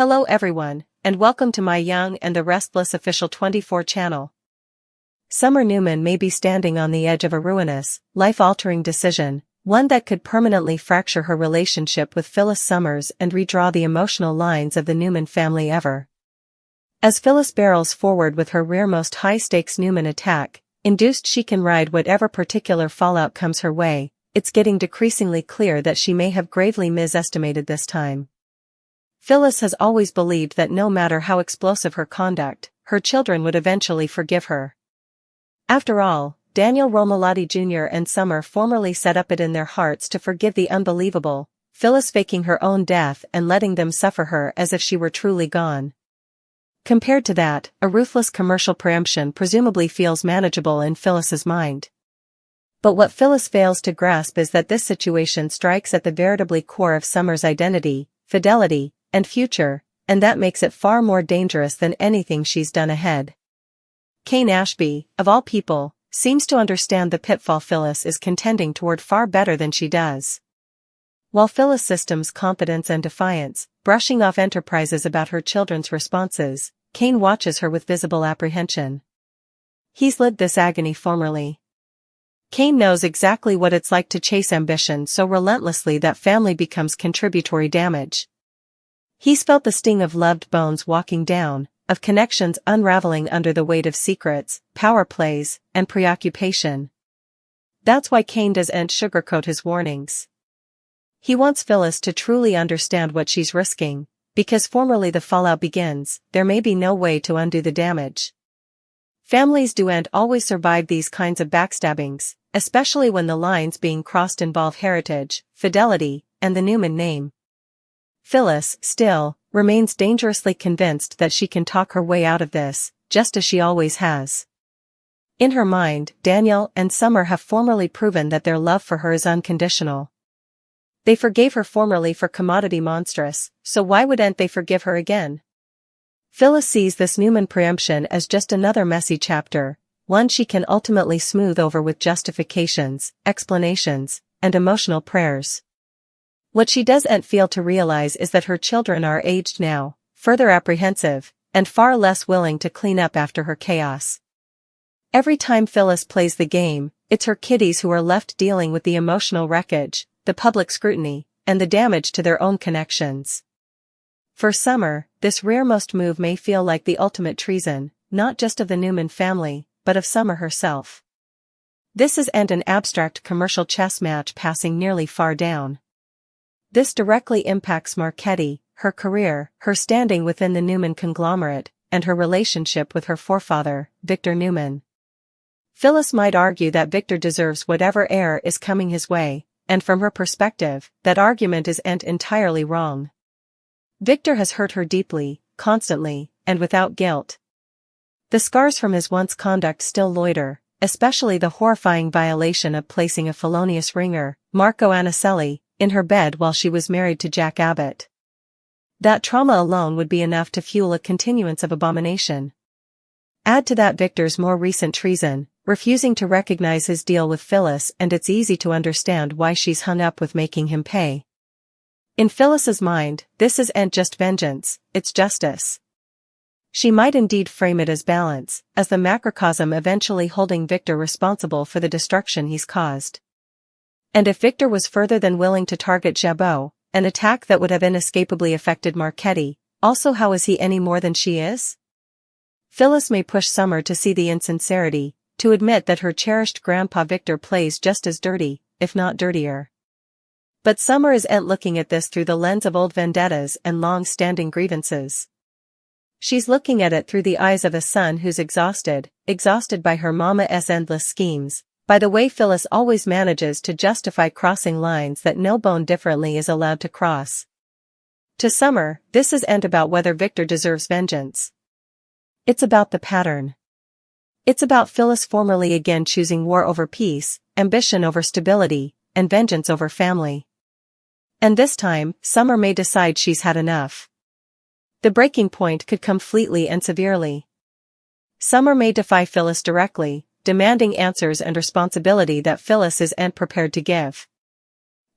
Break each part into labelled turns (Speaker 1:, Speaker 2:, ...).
Speaker 1: Hello everyone, and welcome to my Young and the Restless official 24 channel. Summer Newman may be standing on the edge of a ruinous, life-altering decision, one that could permanently fracture her relationship with Phyllis Summers and redraw the emotional lines of the Newman family ever. As Phyllis barrels forward with her rearmost high-stakes Newman attack, induced she can ride whatever particular fallout comes her way, it's getting decreasingly clear that she may have gravely misestimated this time. Phyllis has always believed that no matter how explosive her conduct, her children would eventually forgive her. After all, Daniel Romalotti Jr. and Summer formerly set up it in their hearts to forgive the unbelievable, Phyllis faking her own death and letting them suffer her as if she were truly gone. Compared to that, a ruthless commercial preemption presumably feels manageable in Phyllis's mind. But what Phyllis fails to grasp is that this situation strikes at the veritably core of Summer's identity, fidelity, and future, and that makes it far more dangerous than anything she's done ahead. Kane Ashby, of all people, seems to understand the pitfall Phyllis is contending toward far better than she does. While Phyllis systems confidence and defiance, brushing off enterprises about her children's responses, Kane watches her with visible apprehension. He's lived this agony formerly. Kane knows exactly what it's like to chase ambition so relentlessly that family becomes contributory damage. He's felt the sting of loved bones walking down, of connections unraveling under the weight of secrets, power plays, and preoccupation. That's why Kane doesn't sugarcoat his warnings. He wants Phyllis to truly understand what she's risking, because formerly the fallout begins, there may be no way to undo the damage. Families don't always survive these kinds of backstabbings, especially when the lines being crossed involve heritage, fidelity, and the Newman name. Phyllis, still, remains dangerously convinced that she can talk her way out of this, just as she always has. In her mind, Daniel and Summer have formerly proven that their love for her is unconditional. They forgave her formerly for commodity monstrous, so why wouldn't they forgive her again? Phyllis sees this Newman preemption as just another messy chapter, one she can ultimately smooth over with justifications, explanations, and emotional prayers. What she doesn't fail to realize is that her children are aged now, further apprehensive, and far less willing to clean up after her chaos. Every time Phyllis plays the game, it's her kiddies who are left dealing with the emotional wreckage, the public scrutiny, and the damage to their own connections. For Summer, this rearmost move may feel like the ultimate treason, not just of the Newman family, but of Summer herself. This isn't an abstract commercial chess match passing nearly far down. This directly impacts Marchetti, her career, her standing within the Newman conglomerate, and her relationship with her forefather, Victor Newman. Phyllis might argue that Victor deserves whatever heir is coming his way, and from her perspective, that argument isn't entirely wrong. Victor has hurt her deeply, constantly, and without guilt. The scars from his once conduct still loiter, especially the horrifying violation of placing a felonious ringer, Marco Anicelli, in her bed while she was married to Jack Abbott. That trauma alone would be enough to fuel a continuance of abomination. Add to that Victor's more recent treason, refusing to recognize his deal with Phyllis, and it's easy to understand why she's hung up with making him pay. In Phyllis's mind, this isn't just vengeance, it's justice. She might indeed frame it as balance, as the macrocosm eventually holding Victor responsible for the destruction he's caused. And if Victor was further than willing to target Jabot, an attack that would have inescapably affected Marchetti, also how is he any more than she is? Phyllis may push Summer to see the insincerity, to admit that her cherished grandpa Victor plays just as dirty, if not dirtier. But Summer isn't looking at this through the lens of old vendettas and long-standing grievances. She's looking at it through the eyes of a son who's exhausted by her mama's endless schemes, by the way Phyllis always manages to justify crossing lines that no bone differently is allowed to cross. To Summer, this isn't about whether Victor deserves vengeance. It's about the pattern. It's about Phyllis formerly again choosing war over peace, ambition over stability, and vengeance over family. And this time, Summer may decide she's had enough. The breaking point could come fleetly and severely. Summer may defy Phyllis directly, demanding answers and responsibility that Phyllis isn't prepared to give.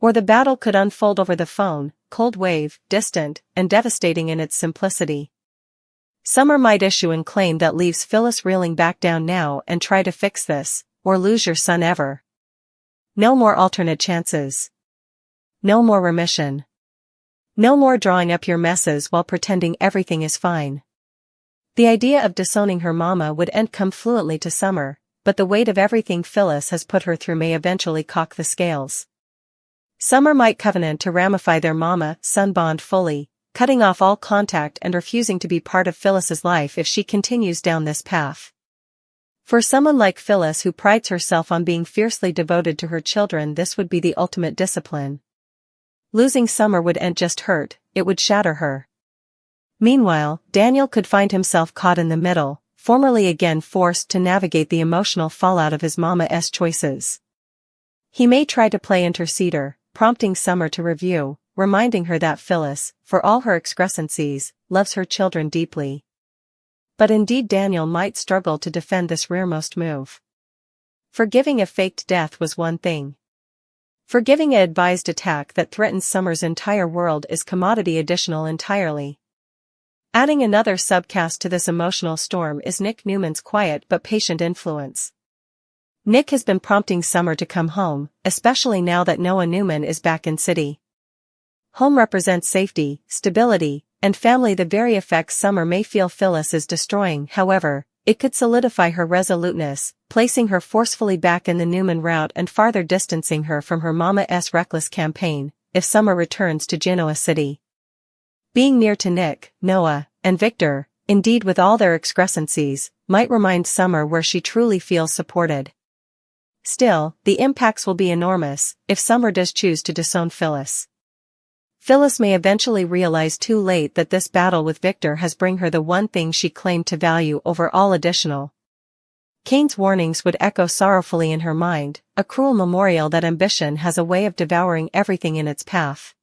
Speaker 1: Or the battle could unfold over the phone, cold wave, distant, and devastating in its simplicity. Summer might issue a claim that leaves Phyllis reeling back down now and try to fix this, or lose your son ever. No more alternate chances. No more remission. No more drawing up your messes while pretending everything is fine. The idea of disowning her mama would come fluently to Summer, but the weight of everything Phyllis has put her through may eventually cock the scales. Summer might covenant to ramify their mama-son bond fully, cutting off all contact and refusing to be part of Phyllis's life if she continues down this path. For someone like Phyllis who prides herself on being fiercely devoted to her children, this would be the ultimate discipline. Losing Summer wouldn't just hurt, it would shatter her. Meanwhile, Daniel could find himself caught in the middle, formerly again forced to navigate the emotional fallout of his mama's choices. He may try to play interceder, prompting Summer to review, reminding her that Phyllis, for all her excrescencies, loves her children deeply. But indeed Daniel might struggle to defend this rearmost move. Forgiving a faked death was one thing. Forgiving an advised attack that threatens Summer's entire world is commodity additional entirely. Adding another subcast to this emotional storm is Nick Newman's quiet but patient influence. Nick has been prompting Summer to come home, especially now that Noah Newman is back in city. Home represents safety, stability, and family, the very effects Summer may feel Phyllis is destroying. However, it could solidify her resoluteness, placing her forcefully back in the Newman route and farther distancing her from her mama's reckless campaign, if Summer returns to Genoa City. Being near to Nick, Noah, and Victor, indeed with all their excrescencies, might remind Summer where she truly feels supported. Still, the impacts will be enormous, if Summer does choose to disown Phyllis. Phyllis may eventually realize too late that this battle with Victor has bring her the one thing she claimed to value over all additional. Cain's warnings would echo sorrowfully in her mind, a cruel memorial that ambition has a way of devouring everything in its path.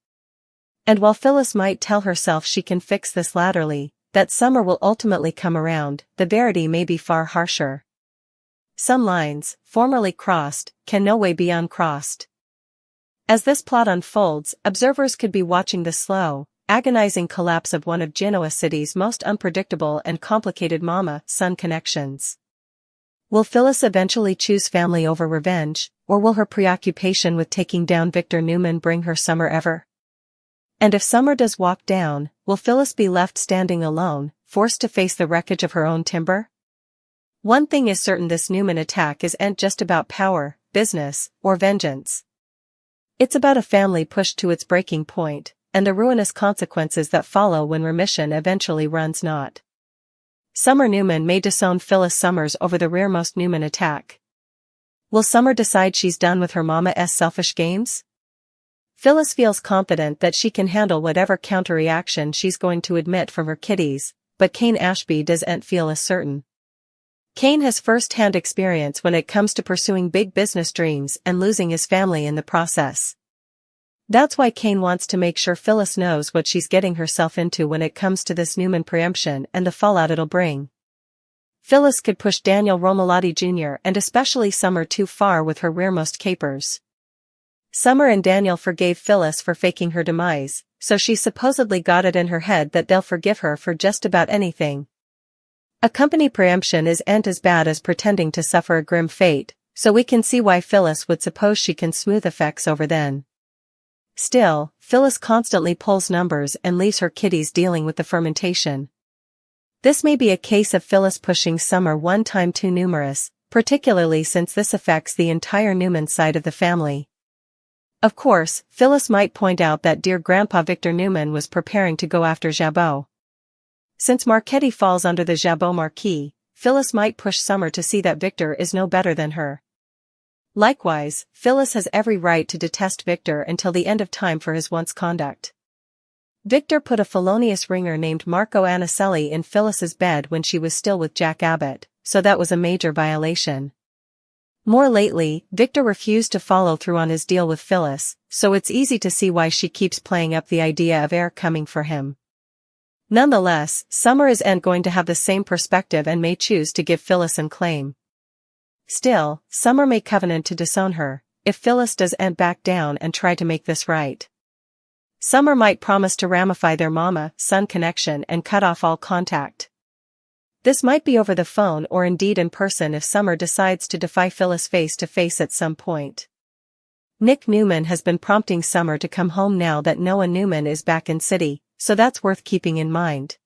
Speaker 1: And while Phyllis might tell herself she can fix this latterly, that Summer will ultimately come around, the verity may be far harsher. Some lines, formerly crossed, can no way be uncrossed. As this plot unfolds, observers could be watching the slow, agonizing collapse of one of Genoa City's most unpredictable and complicated mama-son connections. Will Phyllis eventually choose family over revenge, or will her preoccupation with taking down Victor Newman bring her Summer ever? And if Summer does walk down, will Phyllis be left standing alone, forced to face the wreckage of her own timber? One thing is certain, this Newman attack isn't just about power, business, or vengeance. It's about a family pushed to its breaking point, and the ruinous consequences that follow when remission eventually runs not. Summer Newman may disown Phyllis Summers over the rearmost Newman attack. Will Summer decide she's done with her mama's selfish games? Phyllis feels confident that she can handle whatever counter-reaction she's going to admit from her kiddies, but Cain Ashby doesn't feel as certain. Cain has first-hand experience when it comes to pursuing big business dreams and losing his family in the process. That's why Cain wants to make sure Phyllis knows what she's getting herself into when it comes to this Newman preemption and the fallout it'll bring. Phyllis could push Daniel Romalotti Jr. and especially Summer too far with her rearmost capers. Summer and Daniel forgave Phyllis for faking her demise, so she supposedly got it in her head that they'll forgive her for just about anything. A company preemption isn't as bad as pretending to suffer a grim fate, so we can see why Phyllis would suppose she can smooth effects over then. Still, Phyllis constantly pulls numbers and leaves her kiddies dealing with the fermentation. This may be a case of Phyllis pushing Summer one time too numerous, particularly since this affects the entire Newman side of the family. Of course, Phyllis might point out that dear Grandpa Victor Newman was preparing to go after Jabot. Since Marchetti falls under the Jabot marquee, Phyllis might push Summer to see that Victor is no better than her. Likewise, Phyllis has every right to detest Victor until the end of time for his once conduct. Victor put a felonious ringer named Marco Anicelli in Phyllis's bed when she was still with Jack Abbott, so that was a major violation. More lately, Victor refused to follow through on his deal with Phyllis, so it's easy to see why she keeps playing up the idea of air coming for him. Nonetheless, Summer isn't going to have the same perspective and may choose to give Phyllis an claim. Still, Summer may covenant to disown her, if Phyllis doesn't back down and try to make this right. Summer might promise to ramify their mama-son connection and cut off all contact. This might be over the phone or indeed in person if Summer decides to defy Phyllis face-to-face at some point. Newman has been prompting Summer to come home now that Newman is back in city, so that's worth keeping in mind.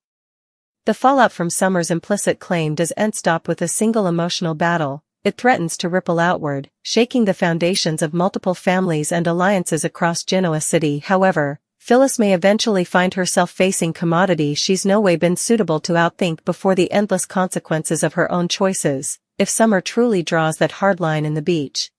Speaker 1: The fallout from Summer's implicit claim doesn't stop with a single emotional battle. It threatens to ripple outward, shaking the foundations of multiple families and alliances across Genoa City. However, Phyllis may eventually find herself facing commodity she's no way been suitable to outthink before the endless consequences of her own choices, if Summer truly draws that hard line in the beach.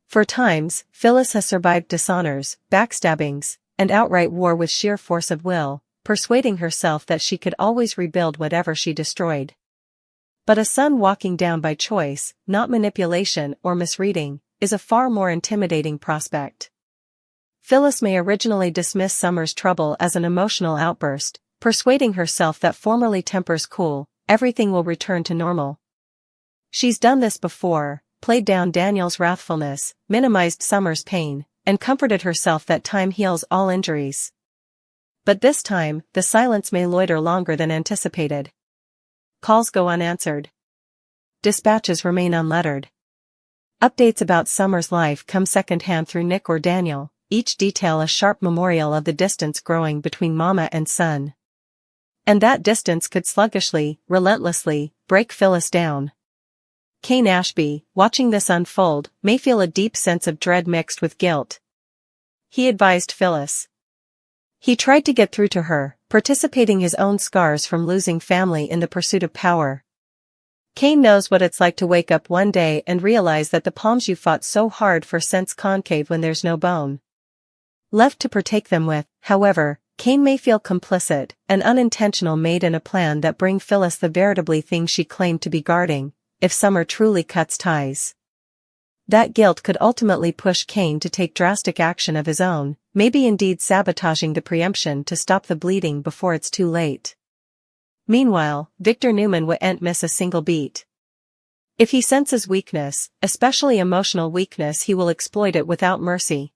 Speaker 1: For times, Phyllis has survived dishonors, backstabbings, and outright war with sheer force of will, persuading herself that she could always rebuild whatever she destroyed. But a son walking down by choice, not manipulation or misreading, is a far more intimidating prospect. Phyllis may originally dismiss Summer's trouble as an emotional outburst, persuading herself that formerly tempers cool, everything will return to normal. She's done this before, played down Daniel's wrathfulness, minimized Summer's pain, and comforted herself that time heals all injuries. But this time, the silence may loiter longer than anticipated. Calls go unanswered. Dispatches remain unlettered. Updates about Summer's life come secondhand through Nick or Daniel, each detail a sharp memorial of the distance growing between mama and son. And that distance could sluggishly, relentlessly, break Phyllis down. Kane Ashby, watching this unfold, may feel a deep sense of dread mixed with guilt. He advised Phyllis. He tried to get through to her, participating his own scars from losing family in the pursuit of power. Kane knows what it's like to wake up one day and realize that the palms you fought so hard for sense concave when there's no bone left to partake them with. However, Kane may feel complicit, an unintentional mate in a plan that bring Phyllis the veritably thing she claimed to be guarding, if Summer truly cuts ties. That guilt could ultimately push Kane to take drastic action of his own, maybe indeed sabotaging the preemption to stop the bleeding before it's too late. Meanwhile, Victor Newman wouldn't miss a single beat. If he senses weakness, especially emotional weakness, he will exploit it without mercy.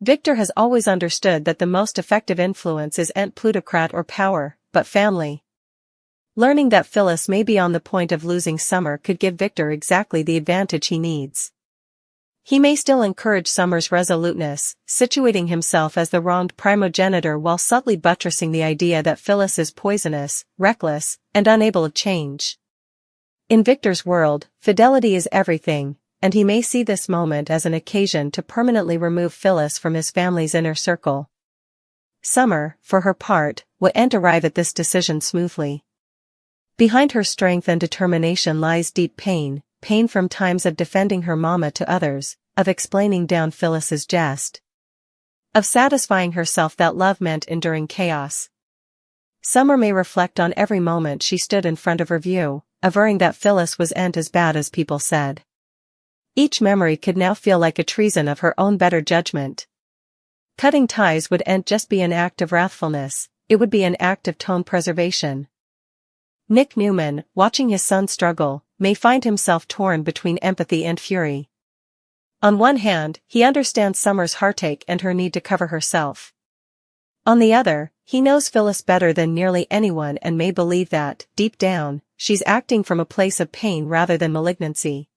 Speaker 1: Victor has always understood that the most effective influence isn't plutocrat or power, but family. Learning that Phyllis may be on the point of losing Summer could give Victor exactly the advantage he needs. He may still encourage Summer's resoluteness, situating himself as the wronged primogenitor while subtly buttressing the idea that Phyllis is poisonous, reckless, and unable to change. In Victor's world, fidelity is everything, and he may see this moment as an occasion to permanently remove Phyllis from his family's inner circle. Summer, for her part, wouldn't arrive at this decision smoothly. Behind her strength and determination lies deep pain from times of defending her mama to others, of explaining down Phyllis's jest, of satisfying herself that love meant enduring chaos. Summer may reflect on every moment she stood in front of her view, averring that Phyllis wasn't as bad as people said. Each memory could now feel like a treason of her own better judgment. Cutting ties wouldn't just be an act of wrathfulness, it would be an act of tone preservation. Nick Newman, watching his son struggle, may find himself torn between empathy and fury. On one hand, he understands Summer's heartache and her need to cover herself. On the other, he knows Phyllis better than nearly anyone and may believe that, deep down, she's acting from a place of pain rather than malignancy.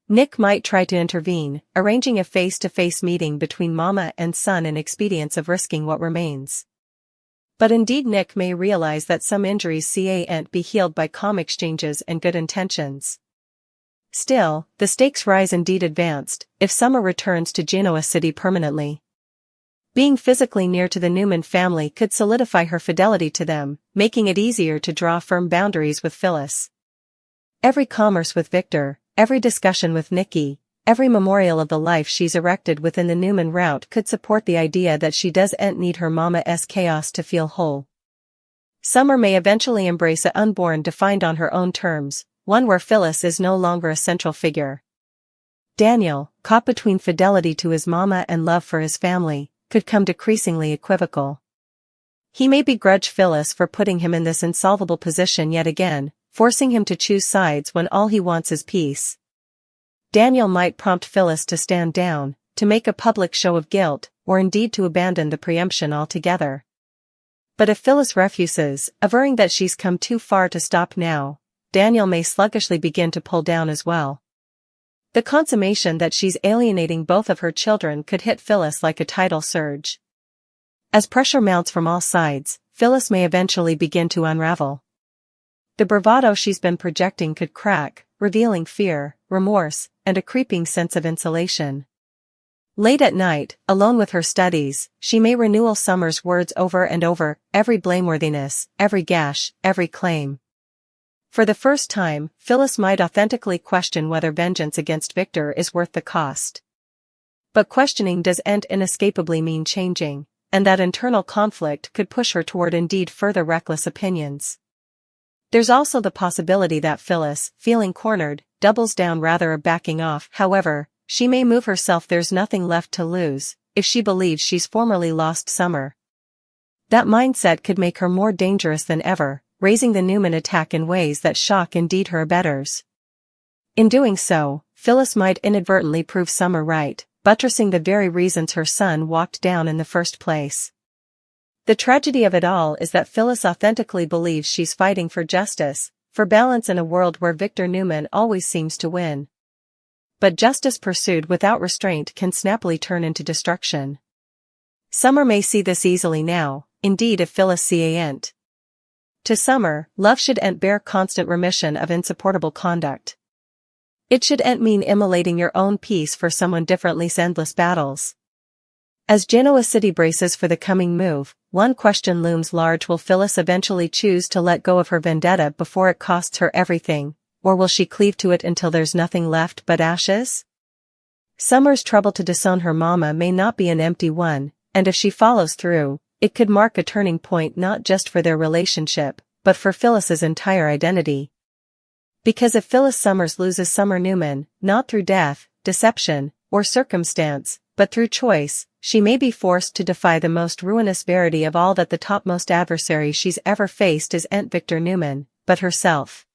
Speaker 1: Nick might try to intervene, arranging a face-to-face meeting between mama and son in expedience of risking what remains. But indeed Nick may realize that some injuries can't be healed by calm exchanges and good intentions. Still, the stakes rise indeed advanced, if Summer returns to Genoa City permanently. Being physically near to the Newman family could solidify her fidelity to them, making it easier to draw firm boundaries with Phyllis. Every commerce with Victor, every discussion with Nikki, every memorial of the life she's erected within the Newman route could support the idea that she doesn't need her mama's chaos to feel whole. Summer may eventually embrace a unborn defined on her own terms, one where Phyllis is no longer a central figure. Daniel, caught between fidelity to his mama and love for his family, could come decreasingly equivocal. He may begrudge Phyllis for putting him in this insolvable position yet again, forcing him to choose sides when all he wants is peace. Daniel might prompt Phyllis to stand down, to make a public show of guilt, or indeed to abandon the preemption altogether. But if Phyllis refuses, averring that she's come too far to stop now, Daniel may sluggishly begin to pull down as well. The consummation that she's alienating both of her children could hit Phyllis like a tidal surge. As pressure mounts from all sides, Phyllis may eventually begin to unravel. The bravado she's been projecting could crack, revealing fear, remorse, and a creeping sense of insulation. Late at night, alone with her studies, she may renewal Summer's words over and over, every blameworthiness, every gash, every claim. For the first time, Phyllis might authentically question whether vengeance against Victor is worth the cost. But questioning doesn't inescapably mean changing, and that internal conflict could push her toward indeed further reckless opinions. There's also the possibility that Phyllis, feeling cornered, doubles down rather than backing off. However, she may move herself. There's nothing left to lose, if she believes she's formerly lost Summer. That mindset could make her more dangerous than ever, raising the Newman attack in ways that shock indeed her abettors. In doing so, Phyllis might inadvertently prove Summer right, buttressing the very reasons her son walked down in the first place. The tragedy of it all is that Phyllis authentically believes she's fighting for justice, for balance in a world where Victor Newman always seems to win. But justice pursued without restraint can snappily turn into destruction. Summer may see this easily now, indeed if Phyllis can't. To Summer, love shouldn't bear constant remission of insupportable conduct. It shouldn't mean immolating your own peace for someone differently's endless battles. As Genoa City braces for the coming move, one question looms large: will Phyllis eventually choose to let go of her vendetta before it costs her everything, or will she cleave to it until there's nothing left but ashes? Summer's trouble to disown her mama may not be an empty one, and if she follows through, it could mark a turning point not just for their relationship, but for Phyllis's entire identity. Because if Phyllis Summers loses Summer Newman, not through death, deception, or circumstance, but through choice, she may be forced to defy the most ruinous verity of all: that the topmost adversary she's ever faced isn't Victor Newman, but herself.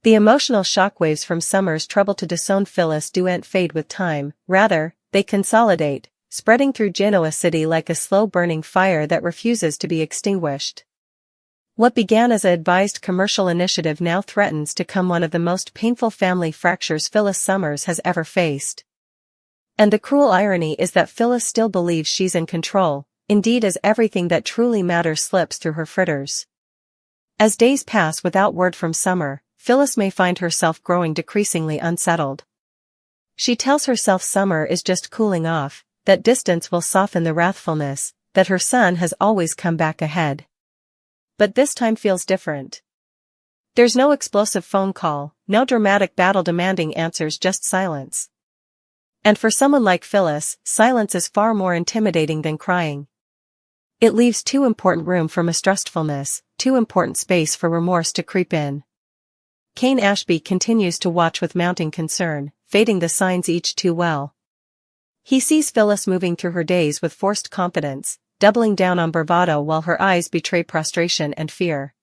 Speaker 1: The emotional shockwaves from Summer's trouble to disown Phyllis don't fade with time, rather, they consolidate, spreading through Genoa City like a slow-burning fire that refuses to be extinguished. What began as an advised commercial initiative now threatens to become one of the most painful family fractures Phyllis Summers has ever faced. And the cruel irony is that Phyllis still believes she's in control, indeed as everything that truly matters slips through her fritters. As days pass without word from Summer, Phyllis may find herself growing decreasingly unsettled. She tells herself Summer is just cooling off, that distance will soften the wrathfulness, that her son has always come back ahead. But this time feels different. There's no explosive phone call, no dramatic battle demanding answers, just silence. And for someone like Phyllis, silence is far more intimidating than crying. It leaves too important room for mistrustfulness, too important space for remorse to creep in. Kane Ashby continues to watch with mounting concern, fading the signs each too well. He sees Phyllis moving through her days with forced confidence, doubling down on bravado while her eyes betray prostration and fear.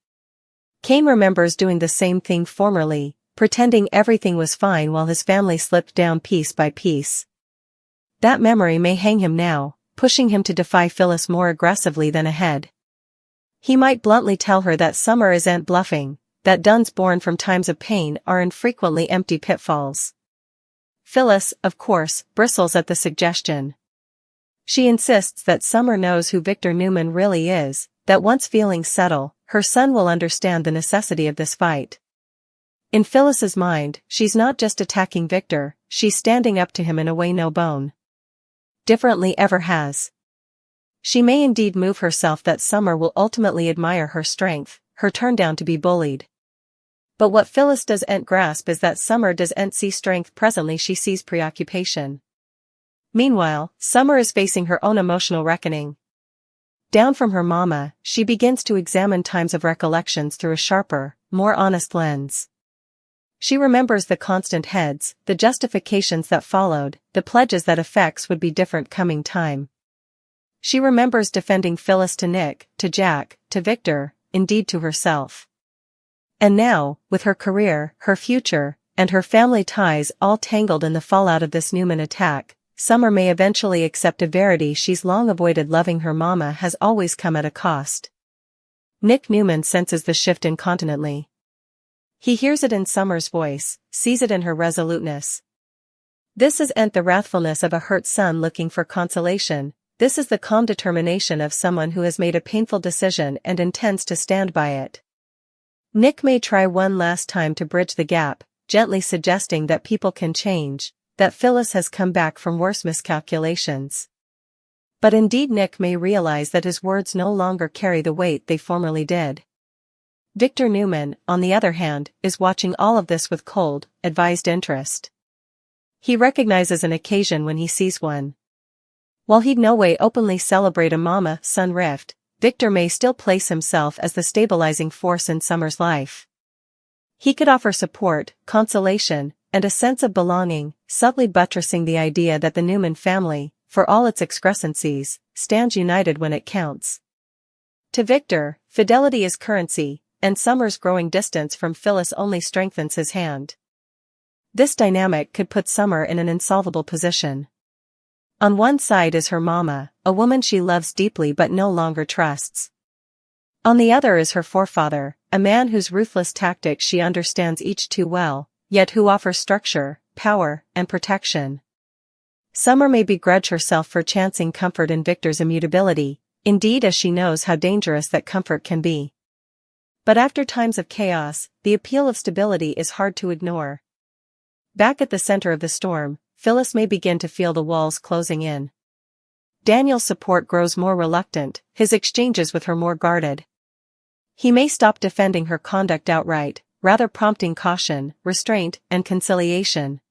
Speaker 1: Kane remembers doing the same thing formerly, pretending everything was fine while his family slipped down piece by piece. That memory may hang him now, pushing him to defy Phyllis more aggressively than ahead. He might bluntly tell her that Summer isn't bluffing, that duns born from times of pain are infrequently empty pitfalls. Phyllis, of course, bristles at the suggestion. She insists that Summer knows who Victor Newman really is, that once feelings settle, her son will understand the necessity of this fight. In Phyllis's mind, she's not just attacking Victor, she's standing up to him in a way no bone differently ever has. She may indeed move herself that Summer will ultimately admire her strength, her turn down to be bullied. But what Phyllis doesn't grasp is that Summer doesn't see strength presently, she sees preoccupation. Meanwhile, Summer is facing her own emotional reckoning. Down from her mama, she begins to examine times of recollections through a sharper, more honest lens. She remembers the constant heads, the justifications that followed, the pledges that effects would be different coming time. She remembers defending Phyllis to Nick, to Jack, to Victor, indeed to herself. And now, with her career, her future, and her family ties all tangled in the fallout of this Newman attack, Summer may eventually accept a verity she's long avoided. Loving her mama has always come at a cost. Newman senses the shift incontinently. He hears it in Summer's voice, sees it in her resoluteness. This isn't the wrathfulness of a hurt son looking for consolation, this is the calm determination of someone who has made a painful decision and intends to stand by it. Nick may try one last time to bridge the gap, gently suggesting that people can change, that Phyllis has come back from worse miscalculations. But indeed Nick may realize that his words no longer carry the weight they formerly did. Victor Newman, on the other hand, is watching all of this with cold, advised interest. He recognizes an occasion when he sees one. While he'd no way openly celebrate a mama-son rift, Victor may still place himself as the stabilizing force in Summer's life. He could offer support, consolation, and a sense of belonging, subtly buttressing the idea that the Newman family, for all its excrescencies, stands united when it counts. To Victor, fidelity is currency, and Summer's growing distance from Phyllis only strengthens his hand. This dynamic could put Summer in an insolvable position. On one side is her mama, a woman she loves deeply but no longer trusts. On the other is her forefather, a man whose ruthless tactics she understands each too well, yet who offers structure, power, and protection. Summer may begrudge herself for chancing comfort in Victor's immutability, indeed as she knows how dangerous that comfort can be. But after times of chaos, the appeal of stability is hard to ignore. Back at the center of the storm, Phyllis may begin to feel the walls closing in. Daniel's support grows more reluctant, his exchanges with her more guarded. He may stop defending her conduct outright, rather prompting caution, restraint, and conciliation.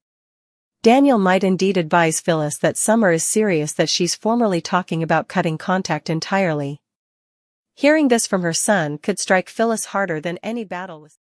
Speaker 1: Daniel might indeed advise Phyllis that Summer is serious, that she's formally talking about cutting contact entirely. Hearing this from her son could strike Phyllis harder than any battle with